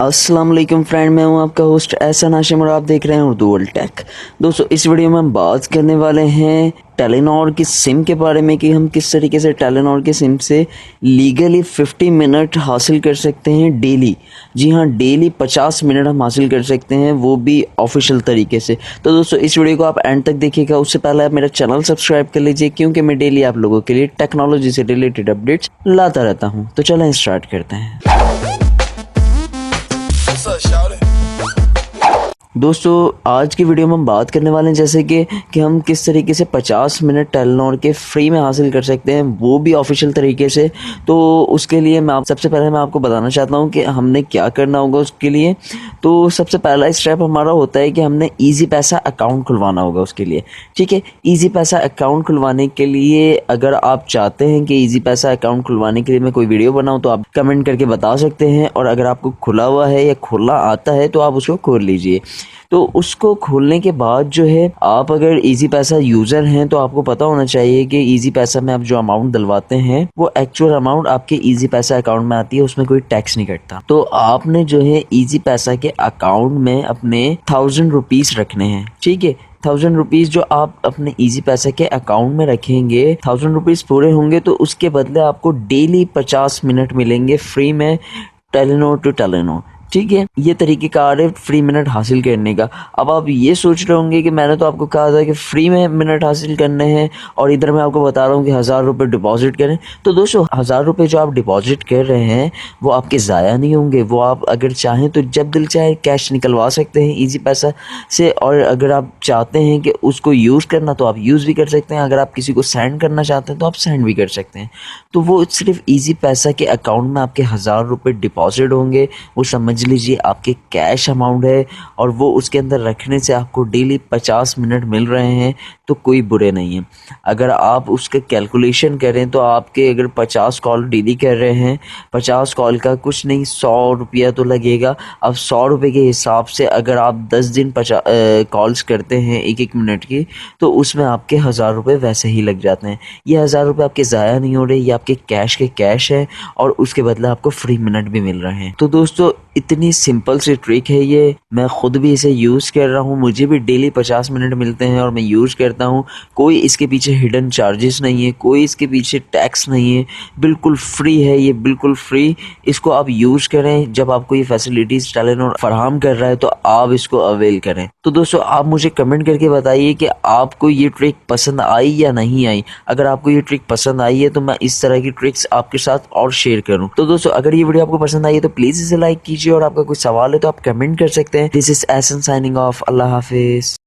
अस्सलाम वालेकुम फ्रेंड, मैं हूं आपका होस्ट एहसन हाशिम और आप देख रहे हैं उर्दू वर्ल्ड टेक। दोस्तों, इस वीडियो में हम बात करने वाले हैं टेलीनॉर की सिम के बारे में कि हम किस तरीके से टेलीनॉर की सिम से लीगली 50 मिनट हासिल कर सकते हैं डेली। जी हाँ, डेली 50 मिनट हम हासिल कर सकते हैं, वो भी ऑफिशियल तरीके से। तो दोस्तों, इस वीडियो को आप एंड तक देखिएगा। उससे पहले आप मेरा चैनल सब्सक्राइब कर लीजिए, क्योंकि मैं डेली आप लोगों के लिए टेक्नोलॉजी से रिलेटेड अपडेट्स लाता रहता हूँ। तो चलें स्टार्ट करते हैं। दोस्तों, आज की वीडियो में हम बात करने वाले हैं जैसे कि हम किस तरीके से 50 मिनट टेलीनॉर के फ्री में हासिल कर सकते हैं, वो भी ऑफिशियल तरीके से। तो उसके लिए सबसे पहले मैं आपको बताना चाहता हूँ कि हमने क्या करना होगा उसके लिए। तो सबसे पहला स्टेप हमारा होता है कि हमने ईजी पैसा अकाउंट खुलवाना होगा उसके लिए। ठीक है, ईजी पैसा अकाउंट खुलवाने के लिए अगर आप चाहते हैं कि ईजी पैसा अकाउंट खुलवाने के लिए मैं कोई वीडियो बनाऊँ तो आप कमेंट करके बता सकते हैं, और अगर आपको खुला हुआ है या खुला आता है तो आप उसको खोल लीजिए। तो उसको खोलने के बाद जो है, आप अगर इजी पैसा यूज़र हैं तो आपको पता होना चाहिए कि इजी पैसा में आप जो अमाउंट डलवाते हैं वो एक्चुअल अमाउंट आपके इजी पैसा अकाउंट में आती है, उसमें कोई टैक्स नहीं कटता। तो आपने जो है इजी पैसा के अकाउंट में अपने 1000 रुपीज़ रखने हैं। ठीक है, 1000 रुपीज़ जो आप अपने इजी पैसा के अकाउंट में रखेंगे, 1000 रुपीज़ पूरे होंगे तो उसके बदले आपको डेली 50 मिनट मिलेंगे फ्री में टेलीनॉर टू टेलीनॉर। ठीक है, ये तरीक़ेकार है फ्री मिनट हासिल करने का। अब आप ये सोच रहे होंगे कि मैंने तो आपको कहा था कि फ्री में मिनट हासिल करने हैं, और इधर मैं आपको बता रहा हूँ कि 1000 रुपये डिपॉजिट करें। तो दोस्तों, 1000 रुपये जो आप डिपॉजिट कर रहे हैं वो आपके ज़ाया नहीं होंगे। वो आप अगर चाहें तो जब दिल चाहे कैश निकलवा सकते हैं ईजी पैसा से, और अगर आप चाहते हैं कि उसको यूज़ करना तो आप यूज़ भी कर सकते हैं। अगर आप किसी को सेंड करना चाहते हैं तो आप सेंड भी कर सकते हैं। तो वो सिर्फ ईजी पैसा के अकाउंट में आपके 1000 रुपये डिपॉजिट होंगे। वो समझ लीजिए आपके कैश अमाउंट है, और वो उसके अंदर रखने से आपको डेली 50 मिनट मिल रहे हैं, तो कोई बुरे नहीं है। अगर आप उसका कैलकुलेशन करें तो आपके अगर 50 कॉल डेली कर रहे हैं, 50 कॉल का कुछ नहीं 100 रुपया तो लगेगा। अब 100 रुपये के हिसाब से अगर आप 10 दिन कॉल्स करते हैं 1-1 मिनट की, तो उसमें आपके 1000 रुपये वैसे ही लग जाते हैं। ये 1000 रुपये आपके ज़ाया नहीं हो रहे, ये आपके कैश के कैश है, और उसके बदले आपको फ्री मिनट भी मिल रहे हैं। तो दोस्तों, इतनी सिंपल सी ट्रिक है ये। मैं खुद भी इसे यूज़ कर रहा हूँ, मुझे भी डेली 50 मिनट मिलते हैं और मैं यूज़ करता हूँ। कोई इसके पीछे हिडन चार्जेस नहीं है, कोई इसके पीछे टैक्स नहीं है, बिल्कुल फ्री है ये, बिल्कुल फ्री। इसको आप यूज़ करें। जब आपको ये फैसिलिटीज़ टेलीनॉर फराहम कर रहा है तो आप इसको अवेल करें। तो दोस्तों, आप मुझे कमेंट करके बताइए कि आपको ये ट्रिक पसंद आई या नहीं आई। अगर आपको ये ट्रिक पसंद आई है तो मैं इस तरह की ट्रिक्स आपके साथ और शेयर करूँ। तो दोस्तों, अगर ये वीडियो आपको पसंद आई है तो प्लीज़ इसे लाइक कीजिए, और आपका कोई सवाल है तो आप कमेंट कर सकते हैं। This is Ahsan signing off. अल्लाह हाफिज़।